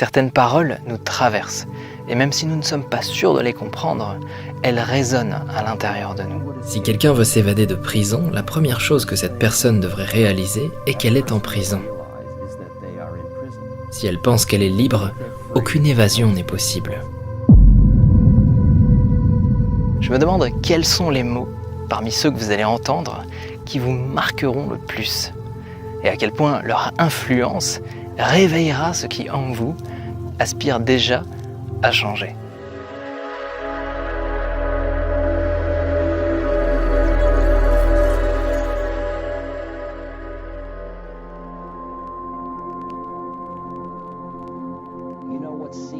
Certaines paroles nous traversent, et même si nous ne sommes pas sûrs de les comprendre, elles résonnent à l'intérieur de nous. Si quelqu'un veut s'évader de prison, la première chose que cette personne devrait réaliser est qu'elle est en prison. Si elle pense qu'elle est libre, aucune évasion n'est possible. Je me demande quels sont les mots, parmi ceux que vous allez entendre, qui vous marqueront le plus, et à quel point leur influence réveillera ce qui en vous aspire déjà à changer.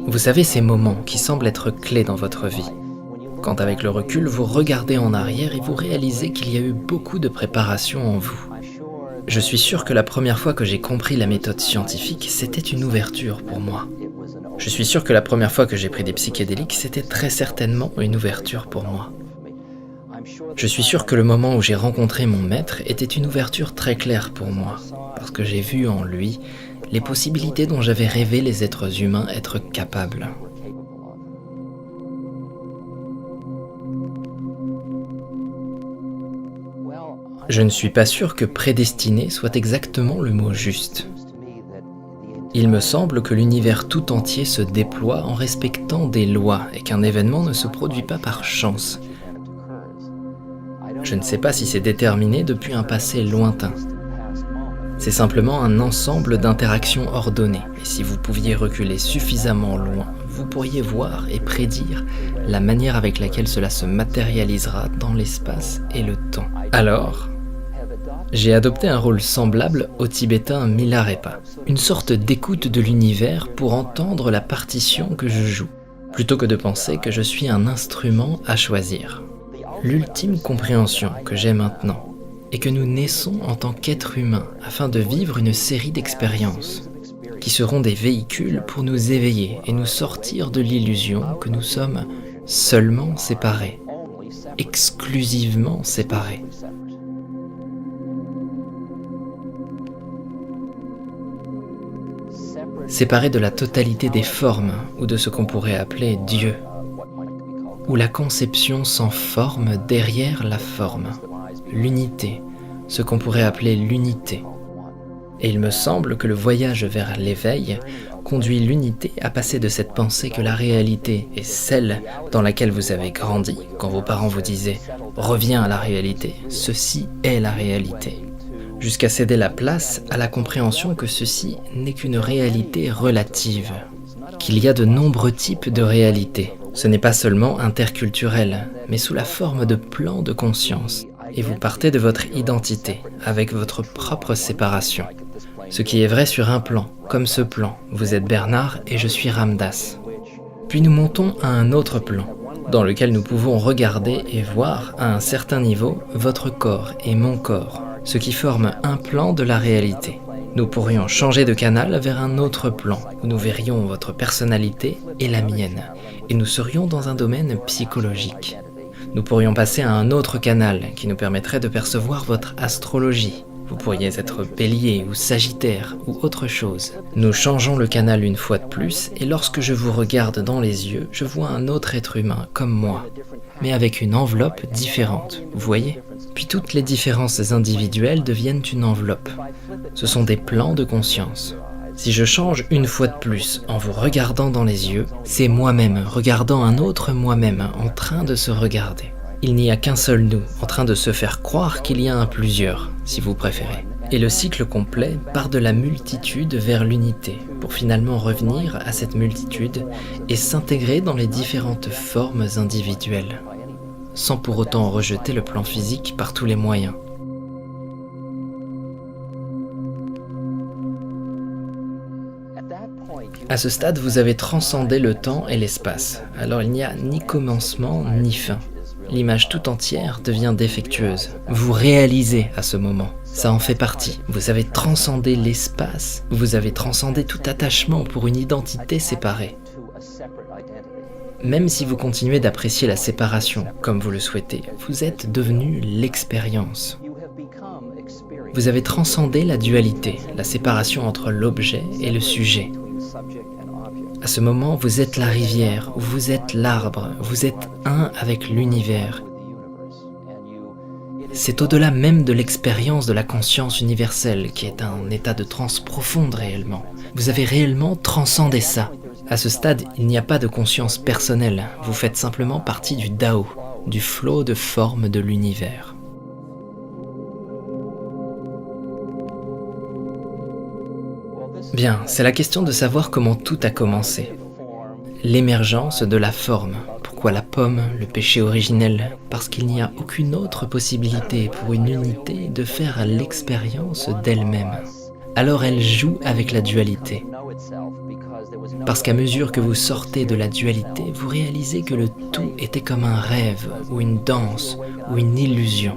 Vous savez ces moments qui semblent être clés dans votre vie, quand avec le recul vous regardez en arrière et vous réalisez qu'il y a eu beaucoup de préparation en vous. Je suis sûr que la première fois que j'ai compris la méthode scientifique, c'était une ouverture pour moi. Je suis sûr que la première fois que j'ai pris des psychédéliques, c'était très certainement une ouverture pour moi. Je suis sûr que le moment où j'ai rencontré mon maître était une ouverture très claire pour moi, parce que j'ai vu en lui les possibilités dont j'avais rêvé les êtres humains être capables. Je ne suis pas sûr que prédestiné soit exactement le mot juste. Il me semble que l'univers tout entier se déploie en respectant des lois et qu'un événement ne se produit pas par chance. Je ne sais pas si c'est déterminé depuis un passé lointain. C'est simplement un ensemble d'interactions ordonnées, et si vous pouviez reculer suffisamment loin, vous pourriez voir et prédire la manière avec laquelle cela se matérialisera dans l'espace et le temps. Alors, j'ai adopté un rôle semblable au tibétain Milarepa, une sorte d'écoute de l'univers pour entendre la partition que je joue, plutôt que de penser que je suis un instrument à choisir. L'ultime compréhension que j'ai maintenant est que nous naissons en tant qu'êtres humains afin de vivre une série d'expériences qui seront des véhicules pour nous éveiller et nous sortir de l'illusion que nous sommes seulement séparés, exclusivement séparés. Séparés de la totalité des formes ou de ce qu'on pourrait appeler Dieu, ou la conception sans forme derrière la forme, l'unité, ce qu'on pourrait appeler l'unité. Et il me semble que le voyage vers l'éveil conduit l'unité à passer de cette pensée que la réalité est celle dans laquelle vous avez grandi, quand vos parents vous disaient « reviens à la réalité, ceci est la réalité », jusqu'à céder la place à la compréhension que ceci n'est qu'une réalité relative, qu'il y a de nombreux types de réalités. Ce n'est pas seulement interculturel, mais sous la forme de plans de conscience. Et vous partez de votre identité, avec votre propre séparation. Ce qui est vrai sur un plan, comme ce plan, vous êtes Bernard et je suis Ramdas. Puis nous montons à un autre plan, dans lequel nous pouvons regarder et voir, à un certain niveau, votre corps et mon corps, ce qui forme un plan de la réalité. Nous pourrions changer de canal vers un autre plan, où nous verrions votre personnalité et la mienne, et nous serions dans un domaine psychologique. Nous pourrions passer à un autre canal qui nous permettrait de percevoir votre astrologie. Vous pourriez être Bélier ou Sagittaire ou autre chose. Nous changeons le canal une fois de plus et lorsque je vous regarde dans les yeux, je vois un autre être humain comme moi, mais avec une enveloppe différente, vous voyez ? Puis toutes les différences individuelles deviennent une enveloppe. Ce sont des plans de conscience. Si je change une fois de plus en vous regardant dans les yeux, c'est moi-même regardant un autre moi-même en train de se regarder. Il n'y a qu'un seul nous, en train de se faire croire qu'il y a un plusieurs, si vous préférez. Et le cycle complet part de la multitude vers l'unité, pour finalement revenir à cette multitude et s'intégrer dans les différentes formes individuelles, sans pour autant rejeter le plan physique par tous les moyens. À ce stade, vous avez transcendé le temps et l'espace, alors il n'y a ni commencement ni fin. L'image tout entière devient défectueuse. Vous réalisez à ce moment, ça en fait partie. Vous avez transcendé l'espace, vous avez transcendé tout attachement pour une identité séparée. Même si vous continuez d'apprécier la séparation comme vous le souhaitez, vous êtes devenu l'expérience. Vous avez transcendé la dualité, la séparation entre l'objet et le sujet. À ce moment, vous êtes la rivière, vous êtes l'arbre, vous êtes un avec l'univers. C'est au-delà même de l'expérience de la conscience universelle, qui est un état de transe profonde réellement. Vous avez réellement transcendé ça. À ce stade, il n'y a pas de conscience personnelle, vous faites simplement partie du Dao, du flot de formes de l'univers. Bien, c'est la question de savoir comment tout a commencé. L'émergence de la forme. Pourquoi la pomme, le péché originel? Parce qu'il n'y a aucune autre possibilité pour une unité de faire l'expérience d'elle-même. Alors elle joue avec la dualité. Parce qu'à mesure que vous sortez de la dualité, vous réalisez que le tout était comme un rêve, ou une danse, ou une illusion.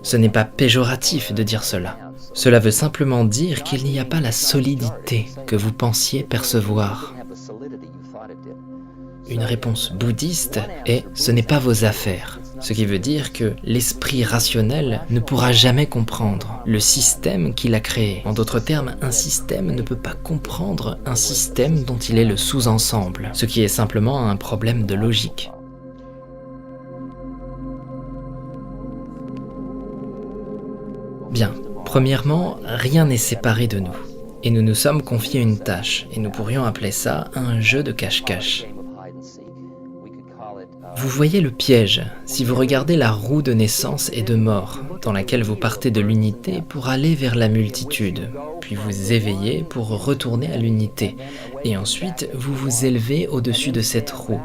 Ce n'est pas péjoratif de dire cela. Cela veut simplement dire qu'il n'y a pas la solidité que vous pensiez percevoir. Une réponse bouddhiste est « ce n'est pas vos affaires ». Ce qui veut dire que l'esprit rationnel ne pourra jamais comprendre le système qu'il a créé. En d'autres termes, un système ne peut pas comprendre un système dont il est le sous-ensemble, ce qui est simplement un problème de logique. Bien, premièrement, rien n'est séparé de nous. Et nous nous sommes confiés une tâche, et nous pourrions appeler ça un jeu de cache-cache. Vous voyez le piège, si vous regardez la roue de naissance et de mort, dans laquelle vous partez de l'unité pour aller vers la multitude, puis vous éveillez pour retourner à l'unité, et ensuite vous vous élevez au-dessus de cette roue.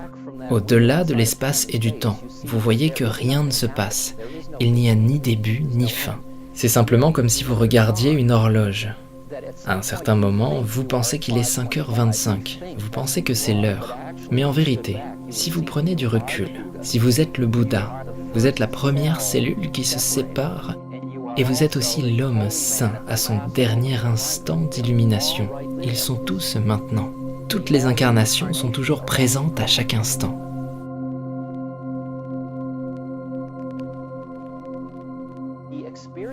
Au-delà de l'espace et du temps, vous voyez que rien ne se passe, il n'y a ni début ni fin. C'est simplement comme si vous regardiez une horloge. À un certain moment, vous pensez qu'il est 5h25, vous pensez que c'est l'heure. Mais en vérité, si vous prenez du recul, si vous êtes le Bouddha, vous êtes la première cellule qui se sépare et vous êtes aussi l'homme saint à son dernier instant d'illumination. Ils sont tous maintenant. Toutes les incarnations sont toujours présentes à chaque instant.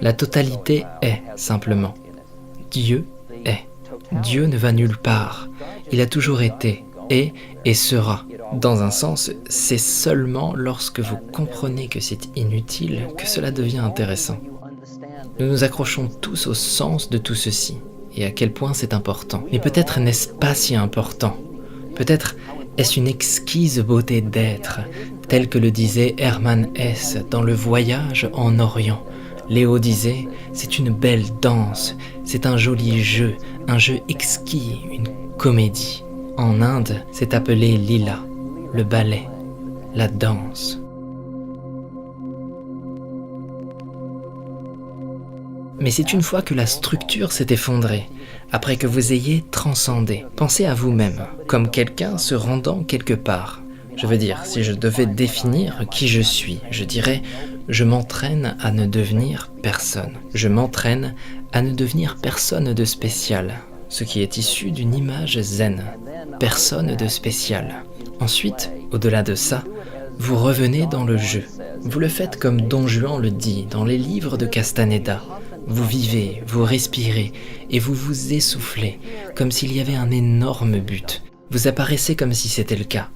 La totalité est, simplement. Dieu est. Dieu ne va nulle part. Il a toujours été, est et sera. Dans un sens, c'est seulement lorsque vous comprenez que c'est inutile que cela devient intéressant. Nous nous accrochons tous au sens de tout ceci, et à quel point c'est important. Mais peut-être n'est-ce pas si important. Peut-être est-ce une exquise beauté d'être, telle que le disait Hermann Hesse dans Le Voyage en Orient. Léo disait, c'est une belle danse, c'est un joli jeu, un jeu exquis, une comédie. En Inde, c'est appelé lila, le ballet, la danse. Mais c'est une fois que la structure s'est effondrée, après que vous ayez transcendé. Pensez à vous-même, comme quelqu'un se rendant quelque part. Je veux dire, si je devais définir qui je suis, je dirais « je m'entraîne à ne devenir personne ». Je m'entraîne à ne devenir personne de spécial, ce qui est issu d'une image zen. Personne de spécial. Ensuite, au-delà de ça, vous revenez dans le jeu. Vous le faites comme Don Juan le dit dans les livres de Castaneda. Vous vivez, vous respirez et vous vous essoufflez, comme s'il y avait un énorme but. Vous apparaissez comme si c'était le cas.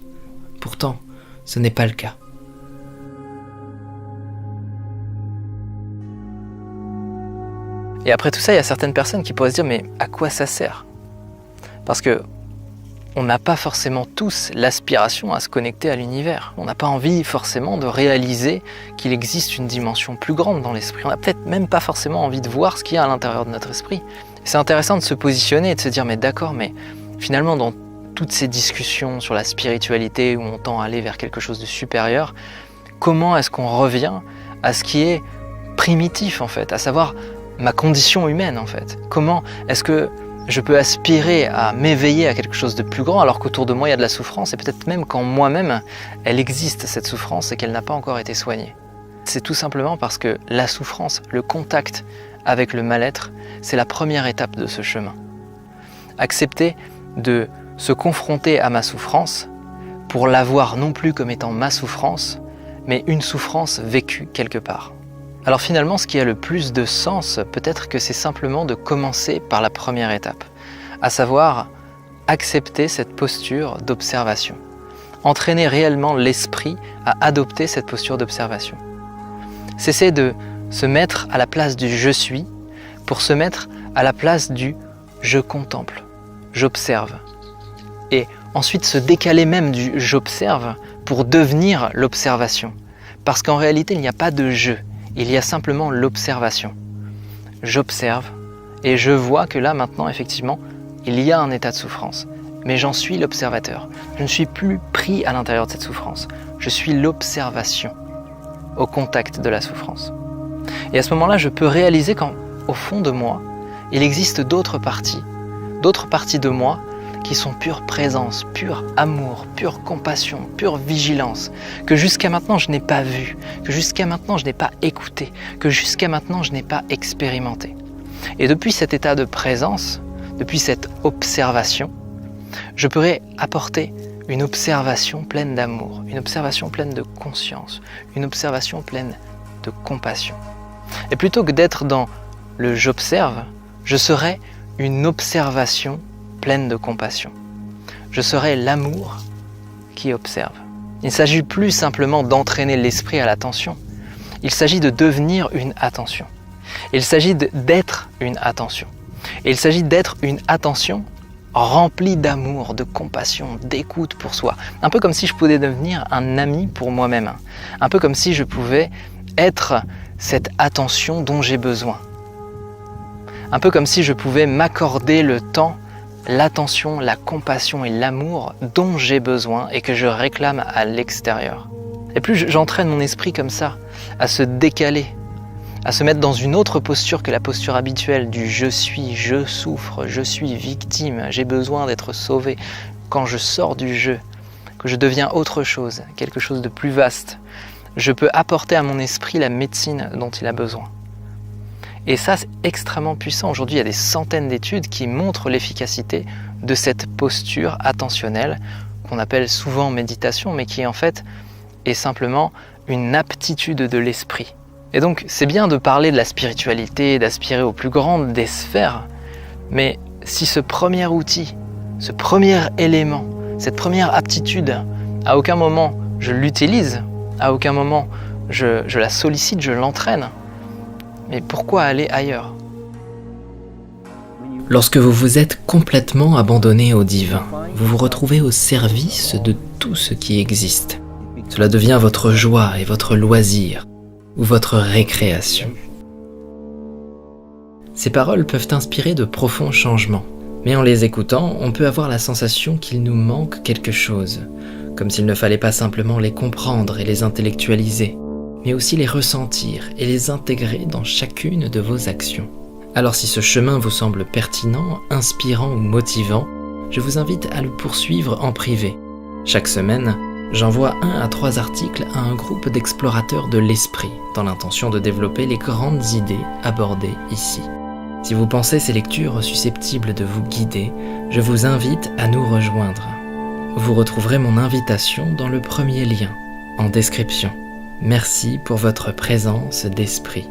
Pourtant, ce n'est pas le cas. Et après tout ça, il y a certaines personnes qui pourraient se dire « mais à quoi ça sert ?» Parce que on n'a pas forcément tous l'aspiration à se connecter à l'univers. On n'a pas envie forcément de réaliser qu'il existe une dimension plus grande dans l'esprit. On n'a peut-être même pas forcément envie de voir ce qu'il y a à l'intérieur de notre esprit. C'est intéressant de se positionner et de se dire « mais d'accord, mais finalement dans toutes ces discussions sur la spiritualité où on tend à aller vers quelque chose de supérieur, comment est-ce qu'on revient à ce qui est primitif en fait, à savoir ma condition humaine en fait. Comment est-ce que je peux aspirer à m'éveiller à quelque chose de plus grand alors qu'autour de moi il y a de la souffrance et peut-être même qu'en moi-même elle existe cette souffrance et qu'elle n'a pas encore été soignée. C'est tout simplement parce que la souffrance, le contact avec le mal-être, c'est la première étape de ce chemin. Accepter de se confronter à ma souffrance pour la voir non plus comme étant ma souffrance, mais une souffrance vécue quelque part. Alors finalement, ce qui a le plus de sens, peut-être que c'est simplement de commencer par la première étape, à savoir accepter cette posture d'observation. Entraîner réellement l'esprit à adopter cette posture d'observation. Cesser de se mettre à la place du « je suis » pour se mettre à la place du « je contemple », « j'observe ». Et ensuite se décaler même du « j'observe » pour devenir l'observation. Parce qu'en réalité, il n'y a pas de « je », il y a simplement l'observation. J'observe et je vois que là, maintenant, effectivement, il y a un état de souffrance. Mais j'en suis l'observateur. Je ne suis plus pris à l'intérieur de cette souffrance. Je suis l'observation au contact de la souffrance. Et à ce moment-là, je peux réaliser qu'au fond de moi, il existe d'autres parties de moi qui sont pure présence, pur amour, pure compassion, pure vigilance, que jusqu'à maintenant je n'ai pas vu, que jusqu'à maintenant je n'ai pas écouté, que jusqu'à maintenant je n'ai pas expérimenté. Et depuis cet état de présence, depuis cette observation, je pourrais apporter une observation pleine d'amour, une observation pleine de conscience, une observation pleine de compassion. Et plutôt que d'être dans le « j'observe », je serai une observation pleine de compassion. Je serai l'amour qui observe. Il ne s'agit plus simplement d'entraîner l'esprit à l'attention, il s'agit de devenir une attention. Il s'agit d'être une attention. Et il s'agit d'être une attention remplie d'amour, de compassion, d'écoute pour soi. Un peu comme si je pouvais devenir un ami pour moi-même. Un peu comme si je pouvais être cette attention dont j'ai besoin. Un peu comme si je pouvais m'accorder le temps, l'attention, la compassion et l'amour dont j'ai besoin et que je réclame à l'extérieur. Et plus j'entraîne mon esprit comme ça, à se décaler, à se mettre dans une autre posture que la posture habituelle du « je suis, je souffre, je suis victime, j'ai besoin d'être sauvé », quand je sors du « je », que je deviens autre chose, quelque chose de plus vaste, je peux apporter à mon esprit la médecine dont il a besoin. Et ça, c'est extrêmement puissant. Aujourd'hui, il y a des centaines d'études qui montrent l'efficacité de cette posture attentionnelle qu'on appelle souvent méditation, mais qui en fait est simplement une aptitude de l'esprit. Et donc, c'est bien de parler de la spiritualité, d'aspirer au plus grand des sphères, mais si ce premier outil, ce premier élément, cette première aptitude, à aucun moment je l'utilise, à aucun moment je la sollicite, je l'entraîne, mais pourquoi aller ailleurs ? Lorsque vous vous êtes complètement abandonné au divin, vous vous retrouvez au service de tout ce qui existe. Cela devient votre joie et votre loisir, ou votre récréation. Ces paroles peuvent inspirer de profonds changements, mais en les écoutant, on peut avoir la sensation qu'il nous manque quelque chose, comme s'il ne fallait pas simplement les comprendre et les intellectualiser, mais aussi les ressentir et les intégrer dans chacune de vos actions. Alors si ce chemin vous semble pertinent, inspirant ou motivant, je vous invite à le poursuivre en privé. Chaque semaine, j'envoie 1 à 3 articles à un groupe d'explorateurs de l'esprit, dans l'intention de développer les grandes idées abordées ici. Si vous pensez ces lectures susceptibles de vous guider, je vous invite à nous rejoindre. Vous retrouverez mon invitation dans le premier lien, en description. Merci pour votre présence d'esprit.